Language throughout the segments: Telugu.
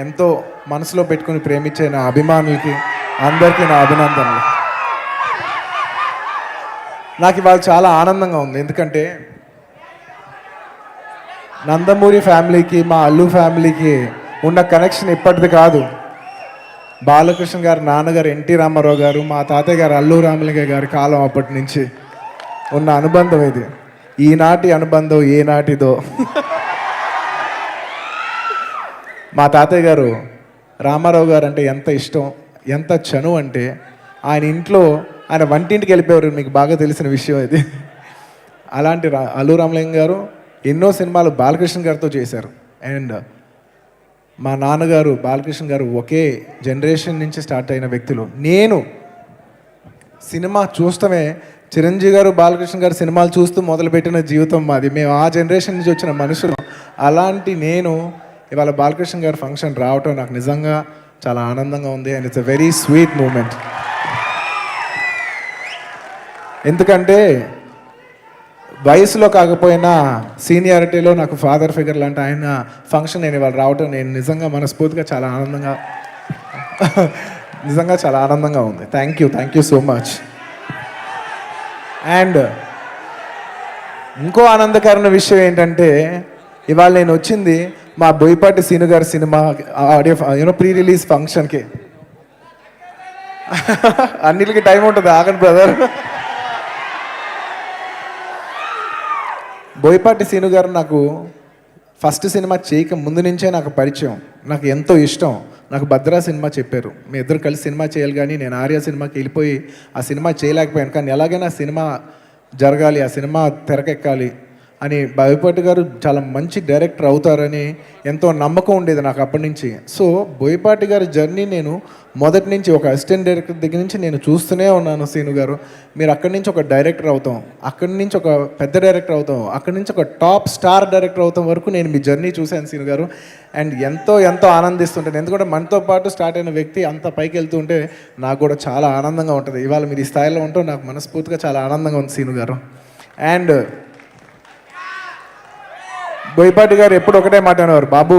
ఎంతో మనసులో పెట్టుకుని ప్రేమించే నా అభిమానులకి అందరికీ నా అభినందనలు. నాకు ఇవాళ చాలా ఆనందంగా ఉంది, ఎందుకంటే నందమూరి ఫ్యామిలీకి మా అల్లు ఫ్యామిలీకి ఉన్న కనెక్షన్ ఇప్పటిది కాదు. బాలకృష్ణ గారు నాన్నగారు ఎన్టీ రామారావు గారు, మా తాతయ్య గారు అల్లు రామలింగయ్య గారి కాలం అప్పటి నుంచి ఉన్న అనుబంధం ఇది. ఈనాటి అనుబంధం ఏనాటిదో. మా తాతయ్య గారు రామారావు గారు అంటే ఎంత ఇష్టం, ఎంత చనువు అంటే ఆయన ఇంట్లో ఆయన వంటింటికి వెళ్ళిపోయారు. మీకు బాగా తెలిసిన విషయం ఇది. అలాంటి అల్లు రామలింగ గారు ఎన్నో సినిమాలు బాలకృష్ణ గారితో చేశారు. అండ్ మా నాన్నగారు బాలకృష్ణ గారు ఒకే జనరేషన్ నుంచి స్టార్ట్ అయిన వ్యక్తులు. నేను సినిమా చూస్తమే చిరంజీవి గారు బాలకృష్ణ గారు సినిమాలు చూస్తూ మొదలుపెట్టిన జీవితం మాది. మేము ఆ జనరేషన్ నుంచి వచ్చిన మనుషులు. అలాంటి నేను ఇవాళ బాలకృష్ణ గారి ఫంక్షన్ రావటం నాకు నిజంగా చాలా ఆనందంగా ఉంది. And it's a very sweet moment. ఎందుకంటే వయసులో కాకపోయినా సీనియారిటీలో నాకు ఫాదర్ ఫిగర్ లాంటి ఆయన ఫంక్షన్ నేను ఇవాళ రావటం నేను నిజంగా మనస్ఫూర్తిగా చాలా ఆనందంగా ఉంది. Thank you so much. And ఇంకో ఆనందకరమైన విషయం ఏంటంటే ఇవాళ నేను వచ్చింది మా బోయపాటి సీను గారి సినిమా ఆడియో ప్రీ రిలీజ్ ఫంక్షన్కి. అన్నిటికీ టైం ఉంటుంది, ఆగండి బ్రదర్. బోయపాటి సీను గారు నాకు ఫస్ట్ సినిమా చేయక ముందు నుంచే నాకు పరిచయం, నాకు ఎంతో ఇష్టం. నాకు భద్రా సినిమా చెప్పారు, మీ ఇద్దరు కలిసి సినిమా చేయాలి, కానీ నేను ఆర్య సినిమాకి వెళ్ళిపోయి ఆ సినిమా చేయలేకపోయాను. కానీ ఎలాగైనా ఆ సినిమా జరగాలి, ఆ సినిమా తెరకెక్కాలి అని బోయపాటి గారు చాలా మంచి డైరెక్టర్ అవుతారని ఎంతో నమ్మకం ఉండేది నాకు అప్పటి నుంచి. సో బోయపాటి గారి జర్నీ నేను మొదటి నుంచి ఒక అసిస్టెంట్ డైరెక్టర్ దగ్గర నుంచి నేను చూస్తూనే ఉన్నాను. సీను గారు మీరు అక్కడి నుంచి ఒక డైరెక్టర్ అవుతాం, అక్కడి నుంచి ఒక పెద్ద డైరెక్టర్ అవుతాం, అక్కడి నుంచి ఒక టాప్ స్టార్ డైరెక్టర్ అవుతాం వరకు నేను మీ జర్నీ చూశాను సీను గారు. అండ్ ఎంతో ఆనందిస్తుంటాను, ఎందుకంటే మనతో పాటు స్టార్ట్ అయిన వ్యక్తి అంత పైకి వెళ్తూ ఉంటే నాకు కూడా చాలా ఆనందంగా ఉంటుంది. ఇవాళ మీరు ఈ స్థాయిలో ఉంటూ నాకు మనస్ఫూర్తిగా చాలా ఆనందంగా ఉంది సీను గారు. అండ్ బోయపాటి గారు ఎప్పుడు ఒకటే మాట అనేవారు, బాబు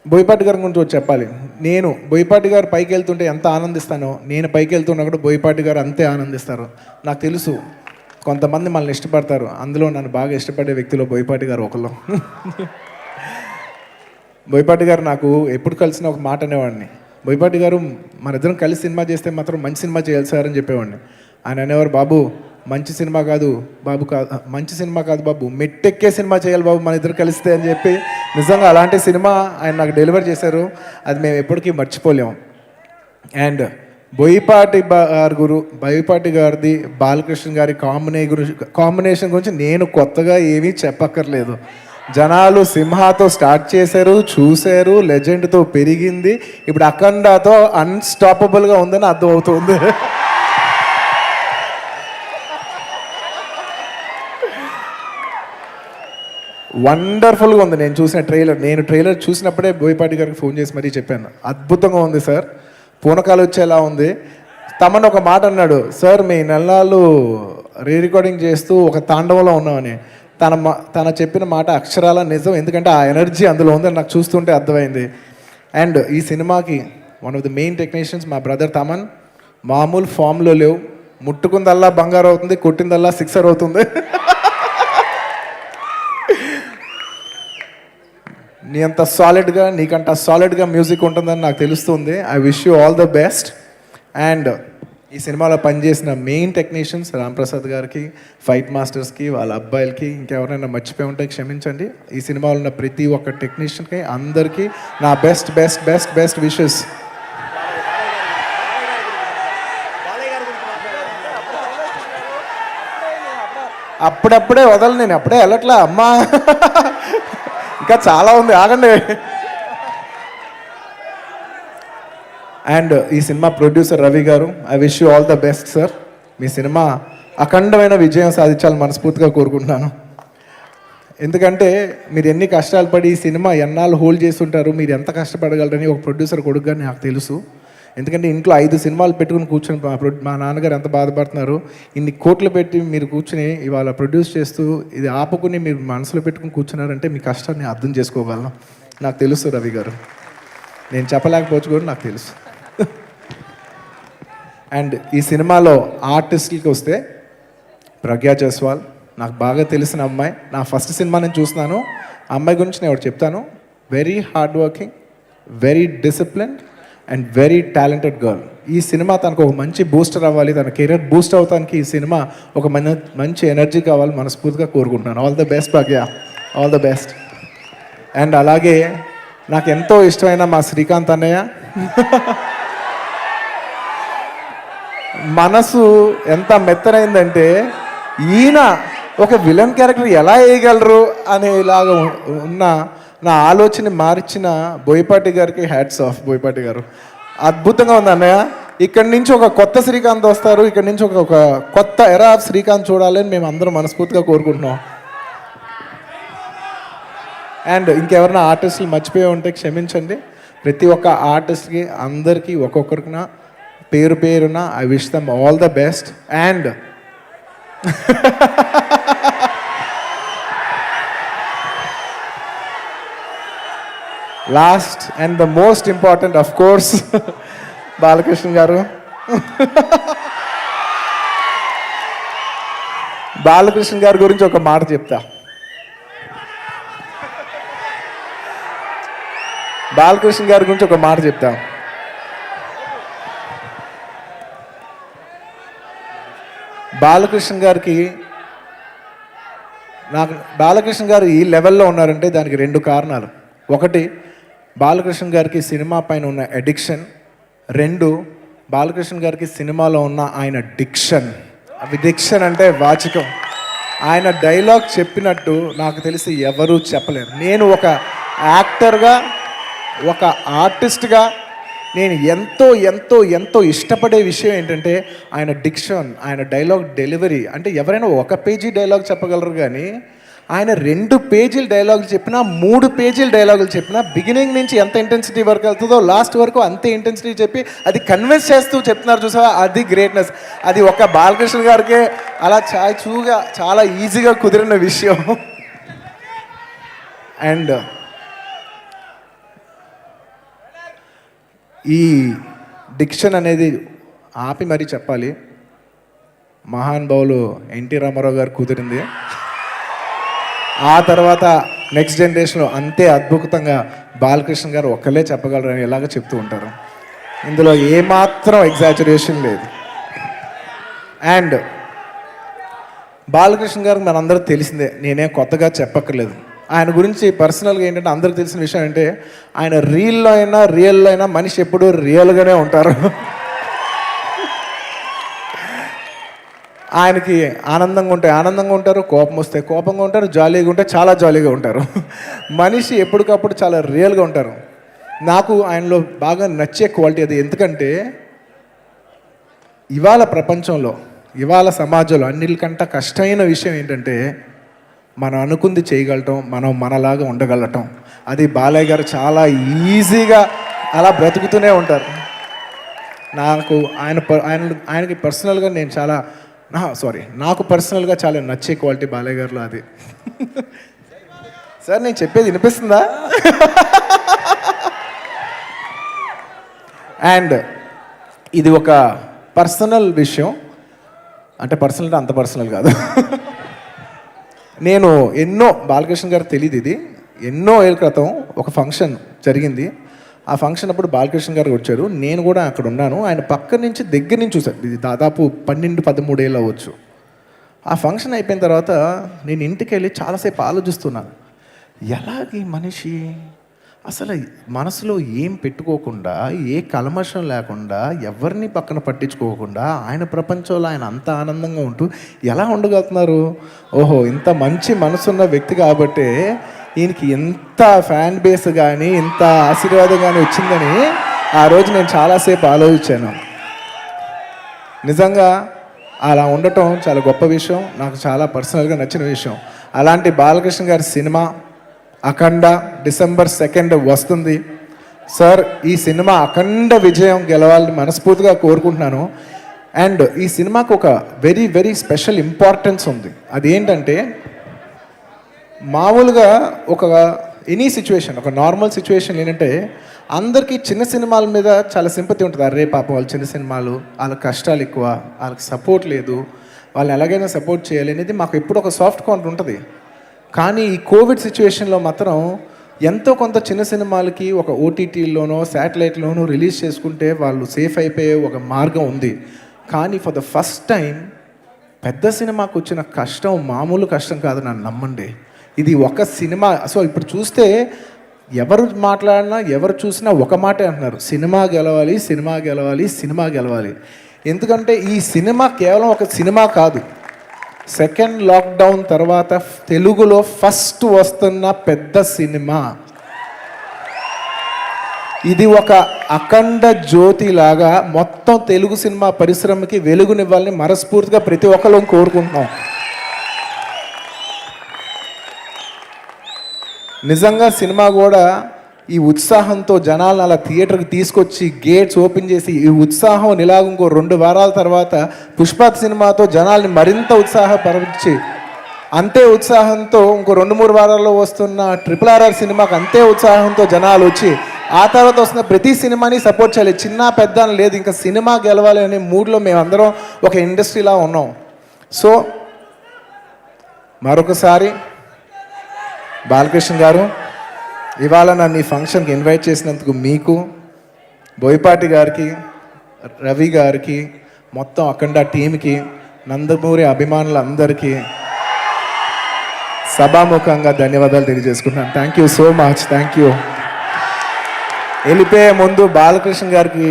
బోయపాటి గారి గురించి వచ్చి చెప్పాలి. నేను బోయపాటి గారు పైకి వెళ్తుంటే ఎంత ఆనందిస్తానో నేను పైకి వెళ్తున్నా కూడా బోయపాటి గారు అంతే ఆనందిస్తారు. నాకు తెలుసు కొంతమంది మనల్ని ఇష్టపడతారు, అందులో నన్ను బాగా ఇష్టపడే వ్యక్తిలో బోయపాటి గారు ఒకళ్ళు. బోయపాటి గారు నాకు ఎప్పుడు కలిసిన ఒక మాట అనేవాడిని, బోయపాటి గారు మన ఇద్దరం కలిసి సినిమా చేస్తే మాత్రం మంచి సినిమా చేయాలి సార్ అని చెప్పేవాడిని. ఆయన అనేవారు, బాబు మంచి సినిమా కాదు బాబు, మెట్టెక్కే సినిమా చేయాలి బాబు మన ఇద్దరు కలిస్తే అని చెప్పి నిజంగా అలాంటి సినిమా ఆయన నాకు డెలివర్ చేశారు. అది మేము ఎప్పటికీ మర్చిపోలేము. అండ్ బోయపాటి గారిది బాలకృష్ణ గారి కాంబినేషన్ గురించి నేను కొత్తగా ఏమీ చెప్పక్కర్లేదు. జనాలు సింహాతో స్టార్ట్ చేశారు, చూశారు, లెజెండ్తో పెరిగింది, ఇప్పుడు అఖండాతో అన్స్టాపబుల్గా ఉందని అర్థం అవుతుంది. వండర్ఫుల్గా ఉంది. నేను చూసిన ట్రైలర్ చూసినప్పుడే బోయపాటి గారికి ఫోన్ చేసి మరీ చెప్పాను, అద్భుతంగా ఉంది సార్, పూనకాలు వచ్చేలా ఉంది. తమను ఒక మాట అన్నాడు, సార్ మీ నెలలు రికార్డింగ్ చేస్తూ ఒక తాండవంలో ఉన్నామని. తన చెప్పిన మాట అక్షరాల నిజం, ఎందుకంటే ఆ ఎనర్జీ అందులో ఉందని నాకు చూస్తుంటే అర్థమైంది. అండ్ ఈ సినిమాకి one of the main technicians మా బ్రదర్ తమన్. మామూలు ఫామ్లో లేవు, ముట్టుకుందల్లా బంగారు అవుతుంది, కొట్టిందల్లా సిక్సర్ అవుతుంది. నీకంత సాలిడ్గా మ్యూజిక్ ఉంటుందని నాకు తెలుస్తుంది. I wish you all the best. And ఈ సినిమాలో పనిచేసిన మెయిన్ టెక్నీషియన్స్ రాంప్రసాద్ గారికి, ఫైట్ మాస్టర్స్కి, వాళ్ళ అబ్బాయిలకి, ఇంకెవరైనా మర్చిపోయి ఉంటే క్షమించండి. ఈ సినిమాలో ఉన్న ప్రతి ఒక్క టెక్నీషియన్కి అందరికీ నా బెస్ట్ విషెస్. అప్పుడప్పుడే వదలను, నేను అప్పుడే వెళ్ళట్లా అమ్మా, ఇంకా చాలా ఉంది, ఆగండి. అండ్ ఈ సినిమా ప్రొడ్యూసర్ రవి గారు, I wish you all the best sir. Me cinema అఖండమైన విజయం సాధించాలని మనస్ఫూర్తిగా కోరుకుంటున్నాను. ఎందుకంటే మీరు ఎన్ని కష్టాలు పడి ఈ సినిమా ఎన్నాళ్ళు హోల్డ్ చేస్తుంటారు, మీరు ఎంత కష్టపడగలరని ఒక ప్రొడ్యూసర్ కొడుకుగా నాకు తెలుసు. ఎందుకంటే ఇంట్లో 5 సినిమాలు పెట్టుకుని కూర్చొని మా నాన్నగారు ఎంత బాధపడుతున్నారు, ఇన్ని కోట్లు పెట్టి మీరు కూర్చుని ఇవాళ ప్రొడ్యూస్ చేస్తూ ఇది ఆపుకుని మీరు మనసులో పెట్టుకుని కూర్చున్నారంటే మీ కష్టాన్ని అర్థం చేసుకోగలను. నాకు తెలుసు రవి గారు, నేను చెప్పలేకపోవచ్చు కూడా నాకు తెలుసు. అండ్ ఈ సినిమాలో ఆర్టిస్ట్లకి వస్తే ప్రజ్ఞా జైస్వాల్ నాకు బాగా తెలిసిన అమ్మాయి. నా ఫస్ట్ సినిమా నేను చూస్తున్నాను. ఆ అమ్మాయి గురించి నేను ఒకటి చెప్తాను. Very hard working, very discipline and very talented girl. ఈ సినిమా తనకు ఒక మంచి బూస్టర్ అవ్వాలి, తన కెరీర్ బూస్ట్ అవడానికి ఈ సినిమా ఒక మంచి ఎనర్జీ కావాలి మనస్ఫూర్తిగా కోరుకుంటున్నాను. All the best Pragya, all the best. And అలాగే నాకు ఎంతో ఇష్టమైన మా శ్రీకాంత్ అన్నయ్య, మనసు ఎంత మెత్తనైందంటే ఈయన ఒక విలన్ క్యారెక్టర్ ఎలా వేయగలరు అనేలాగా ఉన్న నా ఆలోచన మార్చిన బోయపాటి గారికి హ్యాట్స్ ఆఫ్. బోయపాటి గారు అద్భుతంగా ఉంది అన్నయ్య. ఇక్కడి నుంచి ఒక కొత్త శ్రీకాంత్ వస్తారు, ఇక్కడి నుంచి ఒక కొత్త ఎరా ఆఫ్ శ్రీకాంత్ చూడాలని మేము అందరం మనస్ఫూర్తిగా కోరుకుంటున్నాం. అండ్ ఇంకెవరైనా ఆర్టిస్టులు మర్చిపోయి ఉంటే క్షమించండి. ప్రతి ఒక్క ఆర్టిస్ట్కి అందరికీ ఒక్కొక్కరికిన పేరు పేరున I wish them all the best. And last and the most important of course Balakrishna గారు. బాలకృష్ణ గారి గురించి ఒక మాట చెప్తా. బాలకృష్ణ గారి గురించి ఒక మాట చెప్తా. బాలకృష్ణ గారికి బాలకృష్ణ గారు ఈ లెవెల్లో ఉన్నారంటే దానికి 2 కారణాలు. ఒకటి, బాలకృష్ణ గారికి సినిమా పైన ఉన్న అడిక్షన్. 2, బాలకృష్ణ గారికి సినిమాలో ఉన్న ఆయన డిక్షన్. అవి డిక్షన్ అంటే వాచికం. ఆయన డైలాగ్ చెప్పినట్టు నాకు తెలిసి ఎవరూ చెప్పలేరు. నేను ఒక యాక్టర్గా, ఒక ఆర్టిస్ట్గా నేను ఎంతో ఎంతో ఎంతో ఇష్టపడే విషయం ఏంటంటే ఆయన డిక్షన్, ఆయన డైలాగ్ డెలివరీ. అంటే ఎవరైనా 1 పేజీ డైలాగ్ చెప్పగలరు, కానీ ఆయన 2 పేజీల డైలాగులు చెప్పినా, 3 పేజీల డైలాగులు చెప్పినా, బిగినింగ్ నుంచి ఎంత ఇంటెన్సిటీ వరకు వెళ్తుందో లాస్ట్ వరకు అంతే ఇంటెన్సిటీ చెప్పి అది కన్విన్స్ చేస్తూ చెప్తున్నారు చూసావా, అది గ్రేట్నెస్. అది ఒక బాలకృష్ణ గారికే అలా చూగా చాలా ఈజీగా కుదిరిన విషయం. అండ్ ఈ డిక్షన్ అనేది ఆపి మరీ చెప్పాలి, మహానుభావులు ఎన్టీ రామారావు గారు కుదిరింది. ఆ తర్వాత నెక్స్ట్ జనరేషన్లో అంతే అద్భుతంగా బాలకృష్ణ గారు ఒక్కలే చెప్పగలరని ఎలాగ చెప్తూ ఉంటారు. ఇందులో ఏమాత్రం ఎగ్జాజరేషన్ లేదు. అండ్ బాలకృష్ణ గారికి మనందరూ తెలిసిందే, నేనేం కొత్తగా చెప్పక్కర్లేదు. ఆయన గురించి పర్సనల్గా ఏంటంటే అందరికి తెలిసిన విషయం అంటే ఆయన రియల్లో అయినా మనిషి ఎప్పుడూ రియల్గానే ఉంటారు. ఆయనకి ఆనందంగా ఉంటే ఆనందంగా ఉంటారు, కోపం వస్తే కోపంగా ఉంటారు, జాలీగా ఉంటే చాలా జాలీగా ఉంటారు. మనిషి ఎప్పటికప్పుడు చాలా రియల్గా ఉంటారు. నాకు ఆయనలో బాగా నచ్చే క్వాలిటీ అది. ఎందుకంటే ఇవాళ ప్రపంచంలో, ఇవాళ సమాజంలో అన్నిటికంటే కష్టమైన విషయం ఏంటంటే మనం అనుకుంది చేయగలటం, మనం మనలాగా ఉండగలటం. అది బాలయ్య గారు చాలా ఈజీగా అలా బ్రతుకుతూనే ఉంటారు. నాకు ఆయనకి పర్సనల్గా నేను నాకు పర్సనల్గా చాలా నచ్చే క్వాలిటీ బాలయ్య గారిలో అది. సార్ నేను చెప్పేది వినిపిస్తుందా? అండ్ ఇది ఒక పర్సనల్ విషయం, అంటే పర్సనల్ అంటే అంత పర్సనల్ కాదు. నేను బాలకృష్ణ గారు తెలియదు, ఇది ఎన్నో ఏళ్ళ క్రితం ఒక ఫంక్షన్ జరిగింది. ఆ ఫంక్షన్ అప్పుడు బాలకృష్ణ గారు వచ్చారు, నేను కూడా అక్కడ ఉన్నాను. ఆయన పక్క నుంచి దగ్గర నుంచి చూశాను. ఇది దాదాపు 12-13 ఏళ్ళు అవ్వచ్చు. ఆ ఫంక్షన్ అయిపోయిన తర్వాత నేను ఇంటికి వెళ్ళి చాలాసేపు ఆలోచిస్తున్నాను, ఎలాగీ మనిషి అసలు మనసులో ఏం పెట్టుకోకుండా, ఏ కల్మషం లేకుండా, ఎవరిని పక్కన పట్టించుకోకుండా ఆయన ప్రపంచంలో ఆయన అంత ఆనందంగా ఉంటూ ఎలా ఉండగలుగుతున్నారు? ఓహో, ఇంత మంచి మనసున్న వ్యక్తి కాబట్టే ఈయనకి ఎంత ఫ్యాన్ బేస్ కానీ, ఇంత ఆశీర్వాదం కానీ వచ్చిందని ఆ రోజు నేను చాలాసేపు ఆలోచించాను. నిజంగా అలా ఉండటం చాలా గొప్ప విషయం, నాకు చాలా పర్సనల్గా నచ్చిన విషయం. అలాంటి బాలకృష్ణ గారి సినిమా అఖండ డిసెంబర్ 2 వస్తుంది. సార్, ఈ సినిమా అఖండ విజయం గెలవాలని మనస్ఫూర్తిగా కోరుకుంటున్నాను. అండ్ ఈ సినిమాకు ఒక వెరీ వెరీ స్పెషల్ ఇంపార్టెన్స్ ఉంది. అదేంటంటే మామూలుగా ఎనీ సిచ్యువేషన్, ఒక నార్మల్ సిచ్యువేషన్ ఏంటంటే అందరికీ చిన్న సినిమాల మీద చాలా సింపతి ఉంటుంది. అరే పాపం వాళ్ళు చిన్న సినిమాలు, వాళ్ళకి కష్టాలు ఎక్కువ, వాళ్ళకి సపోర్ట్ లేదు, వాళ్ళని ఎలాగైనా సపోర్ట్ చేయాలి అనేది మాకు ఎప్పుడు ఒక సాఫ్ట్ కార్నర్ ఉంటుంది. కానీ ఈ కోవిడ్ సిచ్యువేషన్లో మాత్రం ఎంతో కొంత చిన్న సినిమాలకి ఒక ఓటీటీలోనో శాటిలైట్లోనో రిలీజ్ చేసుకుంటే వాళ్ళు సేఫ్ అయిపోయే ఒక మార్గం ఉంది. కానీ ఫర్ ద ఫస్ట్ టైం పెద్ద సినిమాకు వచ్చిన కష్టం మామూలు కష్టం కాదు, నన్ను నమ్మండి. ఇది ఒక సినిమా. సో ఇప్పుడు చూస్తే ఎవరు మాట్లాడినా ఎవరు చూసినా ఒక మాటే అంటున్నారు, సినిమా గెలవాలి, సినిమా గెలవాలి, సినిమా గెలవాలి. ఎందుకంటే ఈ సినిమా కేవలం ఒక సినిమా కాదు, సెకండ్ లాక్డౌన్ తర్వాత తెలుగులో ఫస్ట్ వస్తున్న పెద్ద సినిమా. ఇది ఒక అఖండ జ్యోతి లాగా మొత్తం తెలుగు సినిమా పరిశ్రమకి వెలుగునివ్వాలని మనస్ఫూర్తిగా ప్రతి ఒక్కరు కోరుకుంటున్నాం. నిజంగా సినిమా కూడా ఈ ఉత్సాహంతో జనాలను అలా థియేటర్కి తీసుకొచ్చి గేట్స్ ఓపెన్ చేసి ఈ ఉత్సాహం ఇలాగ ఇంకో 2 వారాల తర్వాత పుష్ప సినిమాతో జనాల్ని మరింత ఉత్సాహపరిచి అంతే ఉత్సాహంతో ఇంకో 2-3 వారాల్లో వస్తున్న RRR సినిమాకి అంతే ఉత్సాహంతో జనాలు వచ్చి ఆ తర్వాత వస్తున్న ప్రతి సినిమాని సపోర్ట్ చేయాలి. చిన్న పెద్ద అని లేదు, ఇంకా సినిమా గెలవాలి అనే మూడ్లో మేమందరం ఒక ఇండస్ట్రీలా ఉన్నాం. సో మరొకసారి బాలకృష్ణ గారు, ఇవాళ నన్ను ఈ ఫంక్షన్కి ఇన్వైట్ చేసినందుకు మీకు, బోయపాటి గారికి, రవి గారికి, మొత్తం అఖండ టీంకి, నందమూరి అభిమానులందరికీ సభాముఖంగా ధన్యవాదాలు తెలియజేసుకుంటున్నాను. Thank you so much. Thank you. వెళ్ళిపోయే ముందు బాలకృష్ణ గారికి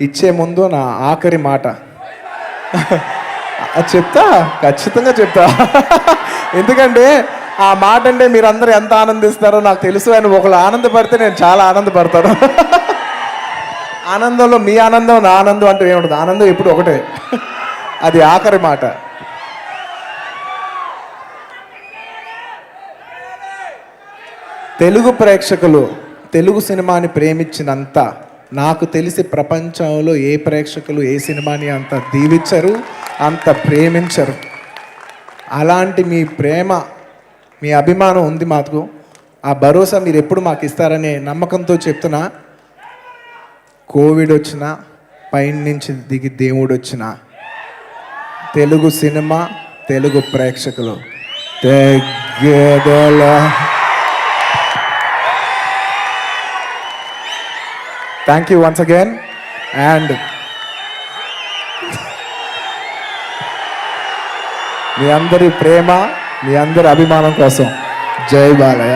ఇచ్చే ముందు నా ఆఖరి మాట చెప్తా, ఖచ్చితంగా చెప్తా. ఎందుకంటే ఆ మాట అంటే మీరందరూ ఎంత ఆనందిస్తారో నాకు తెలుసు. అని ఒకళ్ళు ఆనందపడితే నేను చాలా ఆనందపడతాను. ఆనందంలో మీ ఆనందం నా ఆనందం అంటే ఏముంటుంది, ఆనందం ఎప్పుడు ఒకటే. అది ఆఖరి మాట. తెలుగు ప్రేక్షకులు తెలుగు సినిమాని ప్రేమించినంత నాకు తెలిసి ప్రపంచంలో ఏ ప్రేక్షకులు ఏ సినిమాని అంత దీవించరు, అంత ప్రేమించరు. అలాంటి మీ ప్రేమ, మీ అభిమానం ఉంది మాకు. ఆ భరోసా మీరు ఎప్పుడు మాకు ఇస్తారనే నమ్మకంతో చెప్తున్నా. కోవిడ్ వచ్చినా, పైన నుంచి దిగి దేవుడు వచ్చినా, తెలుగు సినిమా, తెలుగు ప్రేక్షకులు తెగదల. Thank you once again. And మీ అందరి ప్రేమ, మీ అందరి అభిమానం కోసం జై బాలయ్య.